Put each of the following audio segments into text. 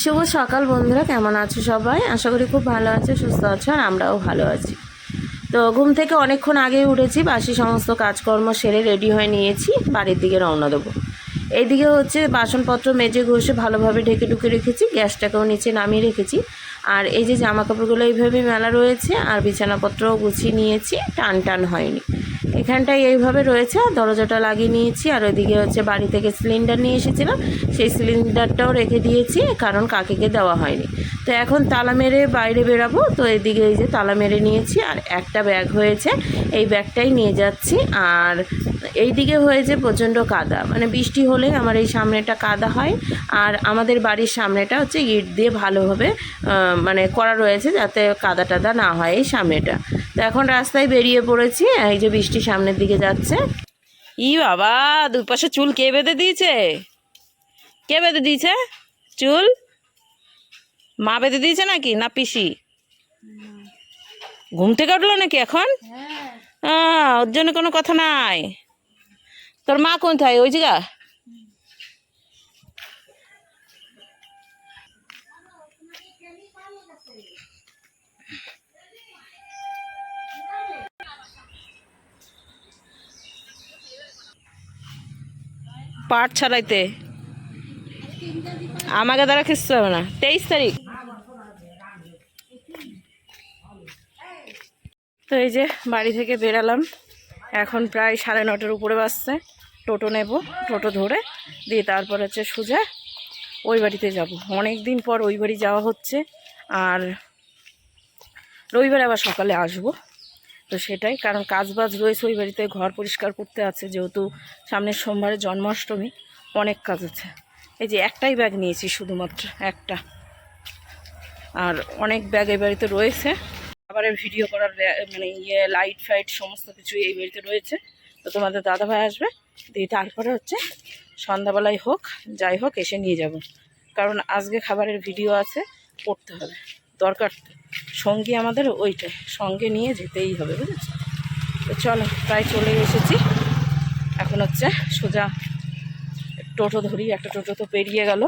শুভ সকাল বন্ধুরা, কেমন আছো সবাই? আশা করি খুব ভালো আছে, সুস্থ আছো, আর আমরাও ভালো আছি। তো ঘুম থেকে অনেকক্ষণ আগেই উঠেছি, বাসি সমস্ত কাজকর্ম সেরে রেডি হয়ে নিয়েছি, বাড়ির দিকে রওনা দেবো। এইদিকে হচ্ছে বাসনপত্র মেজে ঘষে ভালোভাবে ঢেকে ঢুকে রেখেছি, গ্যাসটাকেও নিচে নামিয়ে রেখেছি। আর এই যে জামা কাপড়গুলো এইভাবেই মেলা রয়েছে, আর বিছানাপত্রও গুছিয়ে নিয়েছি, টান টান হয়নি। এখানটায় এইভাবে রয়েছে, আর দরজাটা লাগিয়ে নিয়েছি। আর ওইদিকে হচ্ছে বাড়ি থেকে সিলিন্ডার নিয়ে এসেছিলাম, সেই সিলিন্ডারটাও রেখে দিয়েছি, কারণ কাকিকে দেওয়া হয়নি। তো এখন তালা মেরে বাইরে বেরাবো, তো এদিকে এই যে তালা মেরে নিয়েছি, আর একটা ব্যাগ হয়েছে, এই ব্যাগটাই নিয়ে যাচ্ছি। আর এই দিকে হয়েছে প্রচণ্ড কাদা, মানে বৃষ্টি হলে আমার এই সামনেটা কাদা হয়। আর আমাদের বাড়ির সামনেটা হচ্ছে ইট দিয়ে ভালোভাবে মানে করা রয়েছে, যাতে কাদা টাদা না হয় এই সামনেটা। তো এখন রাস্তায় বেরিয়ে পড়েছি, এই যে বৃষ্টি সামনের দিকে যাচ্ছে। ই বাবা, দুপাশে চুল কে বেঁধে দিয়েছে? কে বেঁধে দিয়েছে চুল? মা বেঁধে দিয়েছে নাকি, না পিসি? ঘুম থেকে উঠলো নাকি এখন? ওর জন্য কোনো কথা নাই। তোর মা কোথায়? ওই জায়গা। পাট ছাড়াইতে আমাকে দ্বারা কিচ্ছু হবে না। 23 তারিখ। তো এই যে বাড়ি থেকে বেরালাম, এখন প্রায় 9:30 উপরে বাজছে। টোটো নেব, টোটো ধরে দিয়ে তারপর হচ্ছে সোজা ওই বাড়িতে যাব। অনেক দিন পর ওই বাড়ি যাওয়া হচ্ছে, আর রবিবার আবার সকালে আসব। তো সেটাই, কারণ কাজ বাজ রয়েছে ওই বাড়িতে, ঘর পরিষ্কার করতে আছে, যেহেতু সামনের সোমবারে জন্মাষ্টমী, অনেক কাজ আছে। এই যে একটাই ব্যাগ নিয়েছি, শুধুমাত্র একটা, আর অনেক ব্যাগ এই বাড়িতে রয়েছে। খাবারের ভিডিও করার মানে লাইট ফাইট সমস্ত কিছু এই বাড়িতে রয়েছে। তো তোমাদের দাদাভাই আসবে, দিয়ে তারপরে হচ্ছে সন্ধ্যাবেলায় হোক যাই হোক এসে নিয়ে যাব, কারণ আজকে খাবারের ভিডিও আছে, করতে হবে, দরকার। সঙ্গী আমাদের ওইটাই, সঙ্গে নিয়ে যেতেই হবে, বুঝেছো? তো চলো, প্রায় চলে এসেছি। এখন হচ্ছে সোজা টোটো ধরি, একটা টোটো তো পেরিয়ে গেল।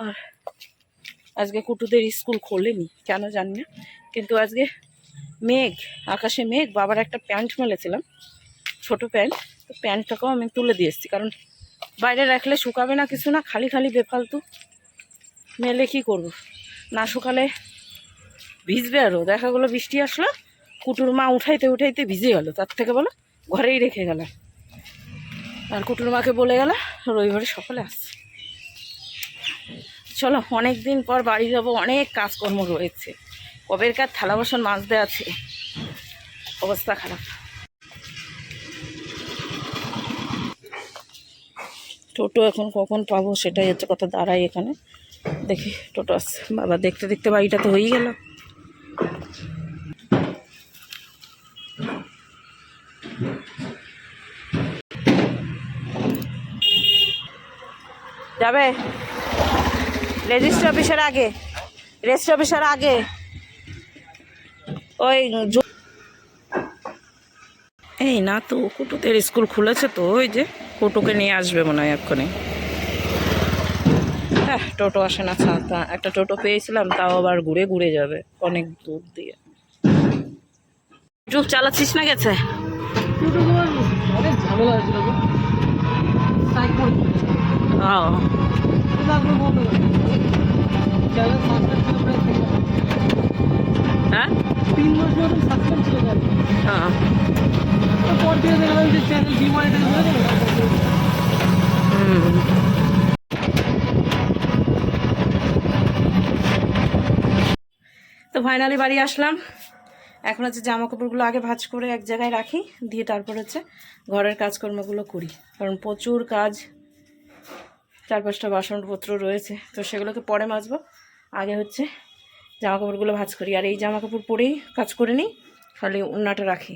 আর আজকে কুটুদের স্কুল খোলেনি, কেন জানি না, কিন্তু আজকে মেঘ, আকাশে মেঘ। বাবার একটা প্যান্ট মেলেছিলাম, ছোট প্যান্ট, তো প্যান্টটাকেও আমি তুলে দিয়ে এসেছি, কারণ বাইরে রাখলে শুকাবে না, কিছু না, খালি খালি বেফালতু মেলে কি করব, না শুকালে ভিজবে। আরও দেখা গেলো বৃষ্টি আসলো, কুটুর মা উঠাইতে উঠাইতে ভিজে গেল, তার থেকে বলো ঘরেই রেখে গেল। আর কুটুর মাকে বলে গেল রবিবারে সকালে আসছে। চলো, অনেক দিন পর বাড়ি যাব, অনেক কাজকর্ম রয়েছে, কবেরকার থালা বাসন মাজতে আছে, অবস্থা খারাপ। টোটো এখন কখন পাবো সেটাই হচ্ছে কথা, দাঁড়াই এখানে, দেখি টোটো আসছে। বাবা, দেখতে দেখতে বাড়িটা তো হয়েই গেল। যাবে রেজিস্ট্রি অফিসের আগে, রেজিস্ট্রি অফিসের আগে ওই এই না, তো কুটুদের স্কুল খুলেছে, তো ওই যে কুটুকে নিয়ে আসবে মনে হয় এক্ষুনি। হ্যাঁ, টোটো আসে না, তা একটা টোটো পেয়েছিলাম, তাও আবার ঘুরে ঘুরে যাবে অনেক দূর দিয়ে। ইউটিউব চালাচ্ছিস না? গেছে হ্যাঁ, 3 মাস মতো সাসপেন্ড ছিল। হ্যাঁ, পর দিয়ে দেখলাম যে চ্যানেল ডিমনিটাইজ হয়ে গেল। তো ফাইনালি বাড়ি আসলাম। এখন হচ্ছে জামা কাপড়গুলো আগে ভাঁজ করে এক জায়গায় রাখি, দিয়ে তারপর হচ্ছে ঘরের কাজকর্মগুলো করি, কারণ প্রচুর কাজ, 4-5টা বাসনপত্র রয়েছে, তো সেগুলোকে পরে মাজবো। আগে হচ্ছে জামা কাপড়গুলো ভাঁজ করি, আর এই জামা কাপড় পরেই কাজ করে নিই, খালি উন্নাটা রাখি,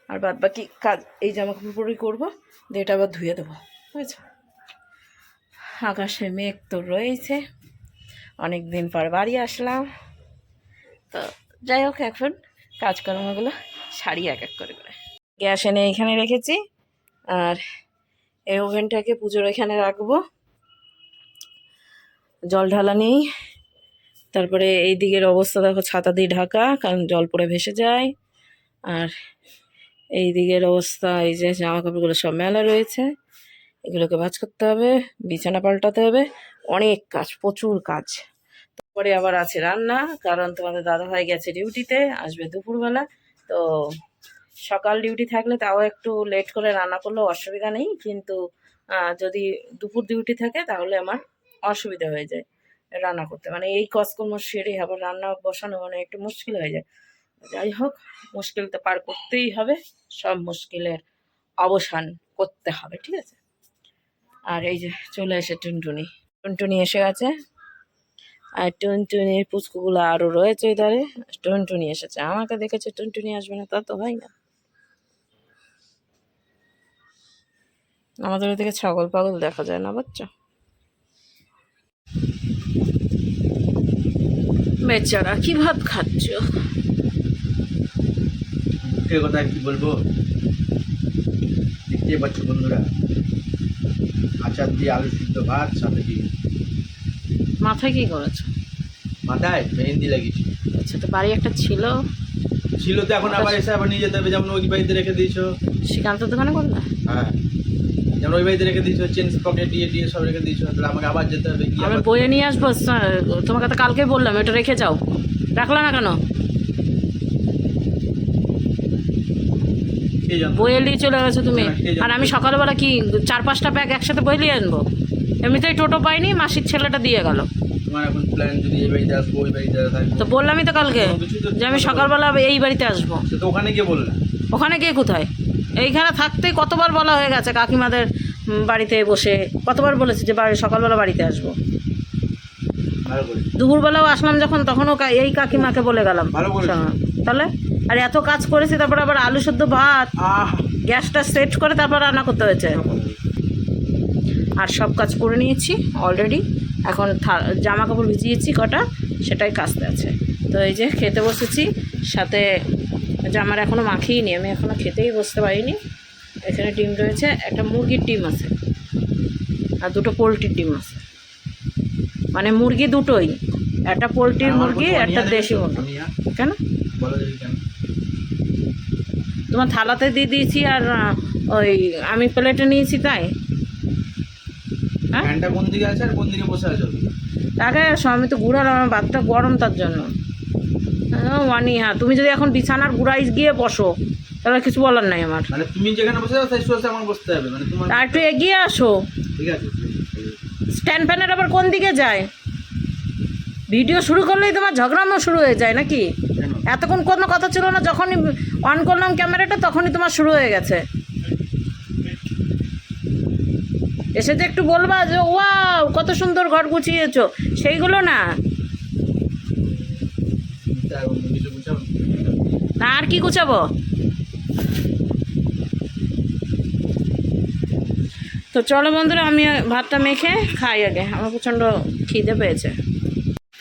আর বাদ বাকি কাজ এই জামা কাপড় পরেই করবো, দিয়ে এটা আবার ধুয়ে দেবো, বুঝেছো? আকাশে মেঘ তো রয়েছে, অনেক দিন পর বাড়ি আসলাম। তো যাই হোক, এখন কাজকর্মগুলো সারি এক এক করে করে। গ্যাস এনে এখানে রেখেছি, আর এই ওভেনটাকে পুজোর এখানে রাখবো। জল ঢালা নেই। তারপরে এই দিকের অবস্থা দেখো, ছাতা দিয়ে ঢাকা, কারণ জল পড়ে ভেসে যায়। আর এই দিকের অবস্থা, এই যে জামা কাপড়গুলো সব মেলা রয়েছে, এগুলোকে ভাঁজ করতে হবে, বিছানা পাল্টাতে হবে, অনেক কাজ, প্রচুর কাজ। তারপরে আবার আছে রান্না, কারণ তোমাদের দাদাভাই গেছে ডিউটিতে, আসবে দুপুরবেলা। তো সকাল ডিউটি থাকলে তাও একটু লেট করে রান্না করলেও অসুবিধা নেই, কিন্তু যদি দুপুর ডিউটি থাকে তাহলে আমার অসুবিধা হয়ে যায় রান্না করতে, মানে এই কাজকর্ম সেরে আবার রান্না বসানো মানে একটু মুশকিল হয়ে যায়। যাই হোক, মুশকিল তো পার করতেই হবে, সব মুশকিলের অবসান করতে হবে, ঠিক আছে। আর এই যে চলে এসে টুনটুনি, টুনটুনি এসে গেছে। আর টুনটুনির পুচকুগুলো আরও রয়েছে এধারে। টুনটুনি এসেছে, আমাকে দেখেছে, টুনটুনি আসবে না তা তো হয় না। আমাদের ওদিকে ছাগল পাগল দেখা যায় না, বাচ্চা বেচারা কি ভাত খাচ্ছ? মুখের কথা কি বলবো, দেখতে পাচ্ছ বন্ধুরা, আচার দিয়ে আলু সিদ্ধ ভাত, সাথে ডিম। মাথায় কি করেছো? মাথায় মেহেন্দি লাগিয়েছি। আচ্ছা, তো বাড়ি একটা ছিল, ছিল তো, এখন আবার এসে আবার নিয়ে যেতে হবে। যেমন ওই বাড়িতে রেখে দিয়েছো। শ্রীকান্তের দোকানে করলে? হ্যাঁ, যেমন ওই বাড়িতে রেখে দিয়েছো, চেন পকেট দিয়ে দিয়ে সব রেখে দিয়েছো, তাহলে আমাকে আবার যেতে হবে। কি আমি আবার বইয়ে নিয়ে আসবো, তোমাকে তো কালকে বললাম এটা রেখে যাও, রাখলা না কেন? কে জানতো? বইয়ে নিয়ে চলে গেছো তুমি। না, কে জানতো? আর আমি সকালবেলা কি 4-5টা ব্যাগ একসাথে বই নিয়ে আনবো? এমনিতেই টোটো পাইনি, মাসির ছেলেটা দিয়ে গেল। তোমার এখন প্ল্যান যদি এই বাড়িতে আসবো, ওই বাড়িতে থাকবো, তো বললামই তো কালকে কোনো কিছু তো যে আমি সকালবেলা এই বাড়িতে আসবো। সে তো ওখানে গিয়ে বললাম। ওখানে গিয়ে কোথায়? এইখানে থাকতেই কতবার বলা হয়ে গেছে কাকিমাদের বাড়িতে বসে, কতবার বলেছি যে সকালবেলা বাড়িতে আসবো। ভালো করে, দুপুরবেলাও আসলাম যখন, তখনও এই কাকিমাকে বলে গেলাম। ভালো করেছো। তাহলে আর এত কাজ করেছি, তারপর আবার আলু সেদ্ধ ভাত, গ্যাসটা সেট করে তারপর রান্না করতে হয়েছে। আর সব কাজ করে নিয়েছি অলরেডি, এখন জামা কাপড় ভিজিয়েছি কটা, সেটাই কাচতে আছে। তো এই যে খেতে বসেছি, সাথে জামার এখনও মাখিয়ে আমি এখনও খেতেই বসতে পারিনি। এখানে ডিম রয়েছে, একটা মুরগির ডিম আছে আর দুটো পোলট্রির ডিম আছে, মানে মুরগি দুটোই, একটা পোলট্রির মুরগি, একটা দেশি মুরগি। কেন বলো দেখি কেন? তোমার থালাতে দিয়ে দিয়েছি, আর ওই আমি প্লেটে নিয়েছি, তাই। হ্যাঁ, ফ্যানটা কোন দিকে আছে আর কোন দিকে বসে আছো? তাকে আমি তো ঘুরালাম, আমার ভাতটা গরম তার জন্য। ওয়ানি, হ্যাঁ, তুমি যদি এখন বিছানার গুড়াই গিয়ে বসো তাহলে কিছু বলার নাই আমার। মানে তুমি যেখানে বসে যাও সেই সোজা আমার বসতে হবে, মানে তোমার। আর একটু এগিয়ে আসো। ঠিক আছে। স্ট্যান্ড ফ্যানের আবার কোন দিকে যায়? ভিডিও শুরু করলেই তোমার ঝগড়ানো শুরু হয়ে যায় নাকি? কেন? এতক্ষণ কোনো কথা ছিল না, যখনই অন করলাম ক্যামেরাটা তখনই তোমার শুরু হয়ে গেছে। এসে যে একটু বলবা যে ওয়াও কত সুন্দর ঘর গুছিয়েছো, সেইগুলো না। কিছু বুঝাও। না, আর কি গুছাবো? তো চলো বন্ধুরা, আমি ভাতটা মেখে খাই আগে, আমার প্রচণ্ড খিদে পেয়েছে।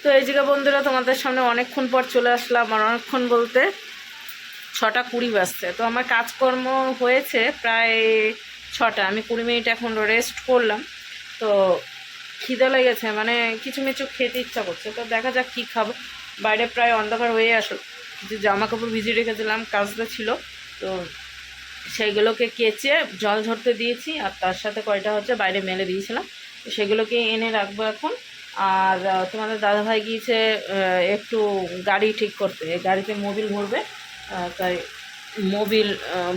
তো এই জায়গা বন্ধুরা, তোমাদের সামনে অনেকক্ষণ পর চলে আসলাম, আর অনেকক্ষণ বলতে 6:20 বাজছে। তো আমার কাজকর্ম হয়েছে প্রায় 6টা, আমি 20 মিনিট এখন রেস্ট করলাম। তো খিদে লেগেছে, মানে কিছু মিছু খেতে ইচ্ছা করছে। তো দেখা যাক কী খাবো। বাইরে প্রায় অন্ধকার হয়ে আসলো, যে জামা কাপড় ভিজিয়ে রেখেছিলাম, কাজটা ছিল, তো সেইগুলোকে কেচে জল ঝরতে দিয়েছি, আর তার সাথে কয়টা হচ্ছে বাইরে মেলে দিয়েছিলাম, তো সেগুলোকে এনে রাখবো এখন। আর তোমাদের দাদাভাই গিয়েছে একটু গাড়ি ঠিক করতে, গাড়িতে মোবিল ভরবে, তাই মোবিল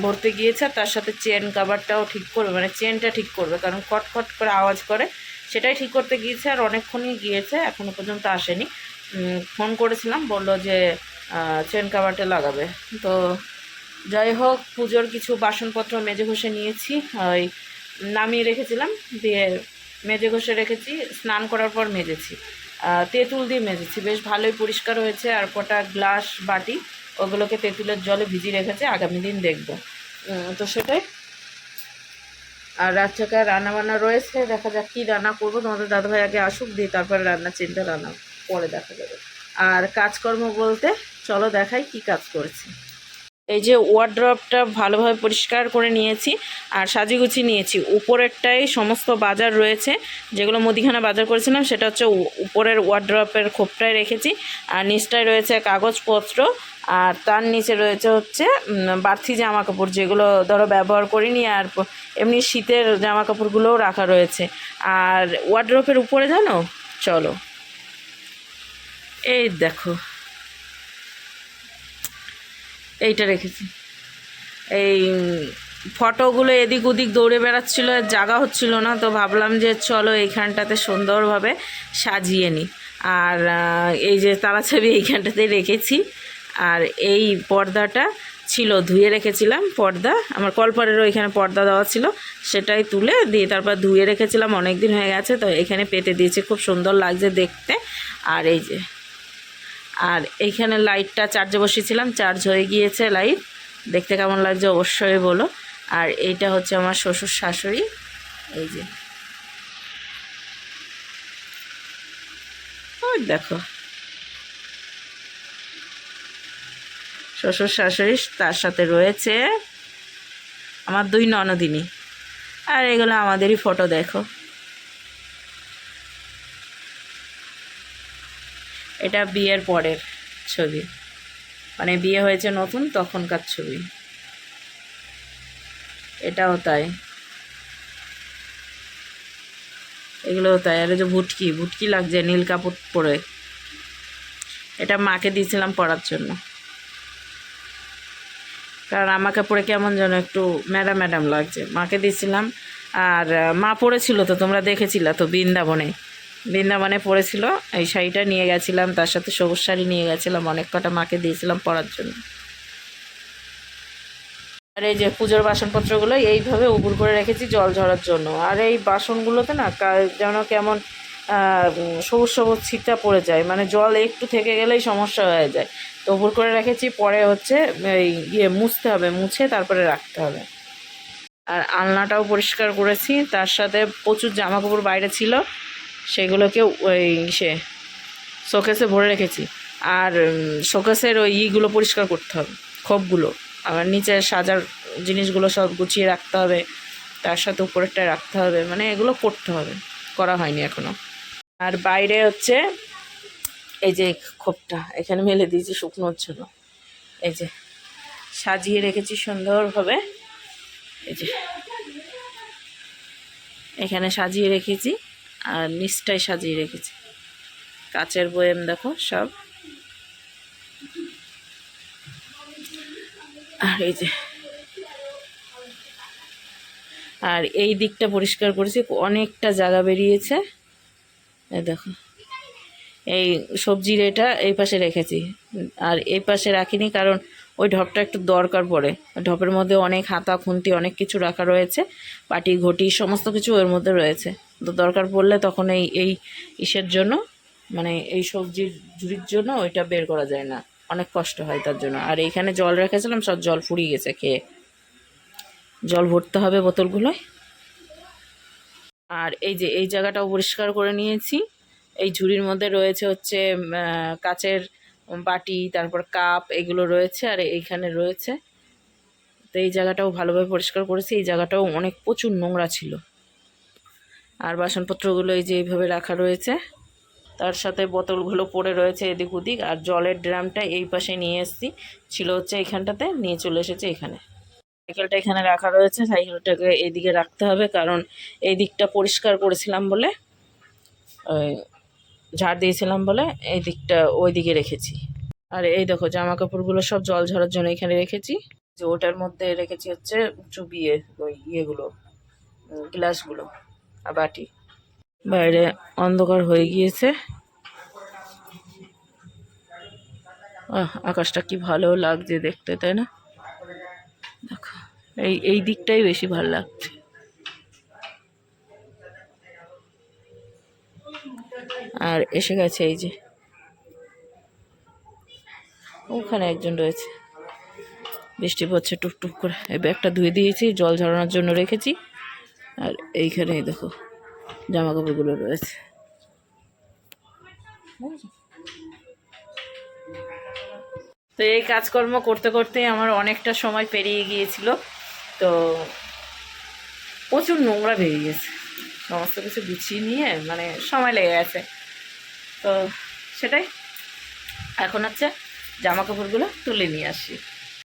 ভরতে গিয়েছে। তার সাথে চেন কাভারটাও ঠিক করবে, মানে চেনটা ঠিক করবে, কারণ কটকট করে আওয়াজ করে, সেটাই ঠিক করতে গিয়েছে। আর অনেকক্ষণই গিয়েছে, এখনও পর্যন্ত আসেনি। ফোন করেছিলাম, বললো যে চেন কাভারটা লাগাবে। তো যাই হোক, পুজোর কিছু বাসনপত্র মেজে ঘষে নিয়েছি, ওই নামিয়ে রেখেছিলাম, দিয়ে মেজে ঘষে রেখেছি, স্নান করার পর মেজেছি, তেঁতুল দিয়ে মেজেছি, বেশ ভালোই পরিষ্কার হয়েছে। আর কটা গ্লাস বাটি ওগুলোকে তেঁতুলের জলে ভিজিয়ে রেখেছে, আগামী দিন দেখব। তো সেটাই। আর রাত্রেকার রান্নাবান্না রয়েছে, দেখা যাক কী রান্না করবো। তোমাদের দাদাভাই আগে আসুক, দিয়ে তারপরে রান্না চিন্তা, রান্না পরে দেখা যাবে। আর কাজকর্ম বলতে চলো দেখাই কি কাজ করেছি। এই যে ওয়ার্ড্রপটা ভালোভাবে পরিষ্কার করে নিয়েছি আর সাজিয়ে নিয়েছি। উপরেরটাই সমস্ত বাজার রয়েছে, যেগুলো মুদিখানা বাজার করেছিলাম সেটা হচ্ছে উপরের ওয়ার্ড্রপের খোপটায় রেখেছি, আর নিচটায় রয়েছে কাগজপত্র, আর তার নিচে রয়েছে হচ্ছে বাড়তি জামা কাপড়, যেগুলো ধরো ব্যবহার করিনি, আর এমনি শীতের জামা কাপড়গুলোও রাখা রয়েছে। আর ওয়ার্ড্রপের উপরে জানো, চলো এই দেখো এইটা রেখেছি। এই ফটোগুলো এদিক ওদিক দৌড়ে বেড়াচ্ছিল, জায়গা হচ্ছিল না, তো ভাবলাম যে চলো এইখানটাতে সুন্দরভাবে সাজিয়ে নিই। আর এই যে তালাচাবি এইখানটাতে রেখেছি। আর এই পর্দাটা ছিল ধুয়ে রেখেছিলাম, পর্দা আমার কলপারেরও এখানে পর্দা দেওয়া ছিল, সেটাই তুলে দিয়ে তারপর ধুয়ে রেখেছিলাম, অনেক দিন হয়ে গেছে, তো এখানে পেতে দিয়েছি, খুব সুন্দর লাগছে দেখতে। আর এই যে, আর এইখানে লাইটটা চার্জে বসিয়েছিলাম, চার্জ হয়ে গিয়েছে লাইট, দেখতে কেমন লাগছে অবশ্যই বলো। আর এইটা হচ্ছে আমার শ্বশুর শাশুড়ি, এই যে ওই দেখো শ্বশুর শাশুড়ি, তার সাথে রয়েছে আমার 2 ননদিনী। আর এগুলো আমাদেরই ফটো, দেখো এটা বিয়ের পরের ছবি, মানে বিয়ে হয়েছে নতুন তখনকার ছবি। এটাও তাই, এগুলোও তাই। আর এই যে ভুটকি ভুটকি লাগছে নীল কাপড় পরে, এটা মাকে দিয়েছিলাম পরার জন্য, কারণ আমাকে পরে কেমন যেন একটু ম্যাডাম ম্যাডাম লাগছে, মাকে দিয়েছিলাম। আর মা পরেছিল তো, তোমরা দেখেছিলা তো, বৃন্দাবনে পরেছিল, এই শাড়িটা নিয়ে গেছিলাম, তার সাথে সবুজ শাড়ি নিয়ে গেছিলাম, অনেক কটা মাকে দিয়েছিলাম পরার জন্য। আর এই যে পুজোর বাসনপত্রগুলো এইভাবে উবুর করে রেখেছি জল ঝরার জন্য। আর এই বাসনগুলোতে না যেন কেমন সবুজ সবুজ ছিটা পড়ে যায়, মানে জল একটু থেকে গেলেই সমস্যা হয়ে যায়, তো উবুর করে রেখেছি, পরে হচ্ছে এই মুছতে হবে, মুছে তারপরে রাখতে হবে। আর আলনাটাও পরিষ্কার করেছি, তার সাথে প্রচুর জামা কাপড় বাইরে ছিল, সেগুলোকে ওই শোকেসে ভরে রেখেছি। আর শোকেসের ওই ইগুলো পরিষ্কার করতে হবে, খোপগুলো, আবার নিচে সাজার জিনিসগুলো সব গুছিয়ে রাখতে হবে, তার সাথে উপরেরটা রাখতে হবে, মানে এগুলো করতে হবে, করা হয়নি এখনও। আর বাইরে হচ্ছে এই যে খোপটা এখানে মেলে দিয়েছি শুকনোর জন্য, এই যে সাজিয়ে রেখেছি সুন্দরভাবে, এই যে এখানে সাজিয়ে রেখেছি, আর নিচটাই সাজিয়ে রেখেছি, কাচের বয়াম দেখো সব। আর এই যে, আর এই দিকটা পরিষ্কার করেছি, অনেকটা জায়গা বেরিয়েছে, এই দেখো। এই সবজির এটা এই পাশে রেখেছি, আর এই পাশে রাখিনি কারণ ওই ঢপটা একটু দরকার পড়ে, ঢপের মধ্যে অনেক হাতা খুন্তি অনেক কিছু রাখা রয়েছে, পাটি ঘটি সমস্ত কিছু ওর মধ্যে রয়েছে, তো দরকার পড়লে তখন এই ইসের জন্য, মানে এই সবজির ঝুড়ির জন্য ওইটা বের করা যায় না, অনেক কষ্ট হয় তার জন্য। আর এইখানে জল রেখেছিলাম, সব জল ফুরিয়ে গেছে, খেয়ে জল ভরতে হবে বোতলগুলোয়। আর এই যে এই জায়গাটাও পরিষ্কার করে নিয়েছি, এই ঝুড়ির মধ্যে রয়েছে হচ্ছে কাচের বাটি, তারপর কাপ, এগুলো রয়েছে, আর এইখানে রয়েছে, তো এই জায়গাটাও ভালোভাবে পরিষ্কার করেছি, এই জায়গাটাও অনেক প্রচুর নোংরা ছিল। আর বাসনপত্রগুলো এই যে এইভাবে রাখা রয়েছে, তার সাথে বোতলগুলো পড়ে রয়েছে এদিক ওদিক। আর জলের ড্রামটা এই পাশে নিয়ে এসেছি, ছিল হচ্ছে এইখানটাতে, নিয়ে চলে এসেছে এখানে। সাইকেলটা এখানে রাখা রয়েছে, সাইকেলটাকে এইদিকে রাখতে হবে, কারণ এই দিকটা পরিষ্কার করেছিলাম বলে, ঝাড় দিয়েছিলাম বলে এই দিকটা ওই দিকে রেখেছি। আর এই দেখো জামা কাপড়গুলো সব জল ঝরার জন্য এখানে রেখেছি, যে ওটার মধ্যে রেখেছি হচ্ছে চুবিয়ে ওই ইয়েগুলো, গ্লাসগুলো আর বাটি। বাইরে অন্ধকার হয়ে গিয়েছে, আকাশটা কি ভালো লাগছে দেখতে, তাই না? দেখো এই দিকটাই বেশি ভালো লাগছে। আর এসে গেছে, এই যে ওখানে একজন রয়েছে, বৃষ্টি পড়ছে টুকটুক করে, এই ব্যাগটা ধুয়ে দিয়েছি, জল ঝরানোর জন্য রেখেছি। আর এইখানেই দেখো জামা কাপড়গুলো রয়েছে। তো এই কাজকর্ম করতে করতে আমার অনেকটা সময় পেরিয়ে গিয়েছিল। তো প্রচুর নোংরা বেরিয়ে গেছে, সমস্ত কিছু গুছিয়ে নিয়ে মানে সময় লেগে গেছে। তো সেটাই এখন হচ্ছে জামা কাপড়গুলো তুলে নিয়ে আসি।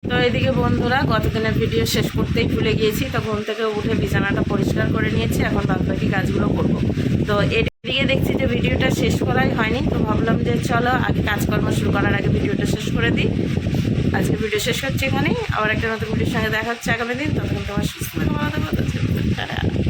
তো এদিকে বন্ধুরা গতদিনের ভিডিও শেষ করতেই ভুলে গিয়েছি, তো ঘুম থেকে উঠে বিছানাটা পরিষ্কার করে নিয়েছি, এখন বাকি কাজগুলো করব। তো এদিকে দেখছি যে ভিডিওটা শেষ করাই হয়নি, তো ভাবলাম যে চলো আগে কাজকর্ম শুরু করার আগে ভিডিওটা শেষ করে দিই। আজকে ভিডিও শেষ হচ্ছে এখানেই, আবার একটা নতুন ভিডিওর সঙ্গে দেখা হচ্ছে আগামী দিন। তখন তোমার সুস্থ থাকো, ভালো থাকো।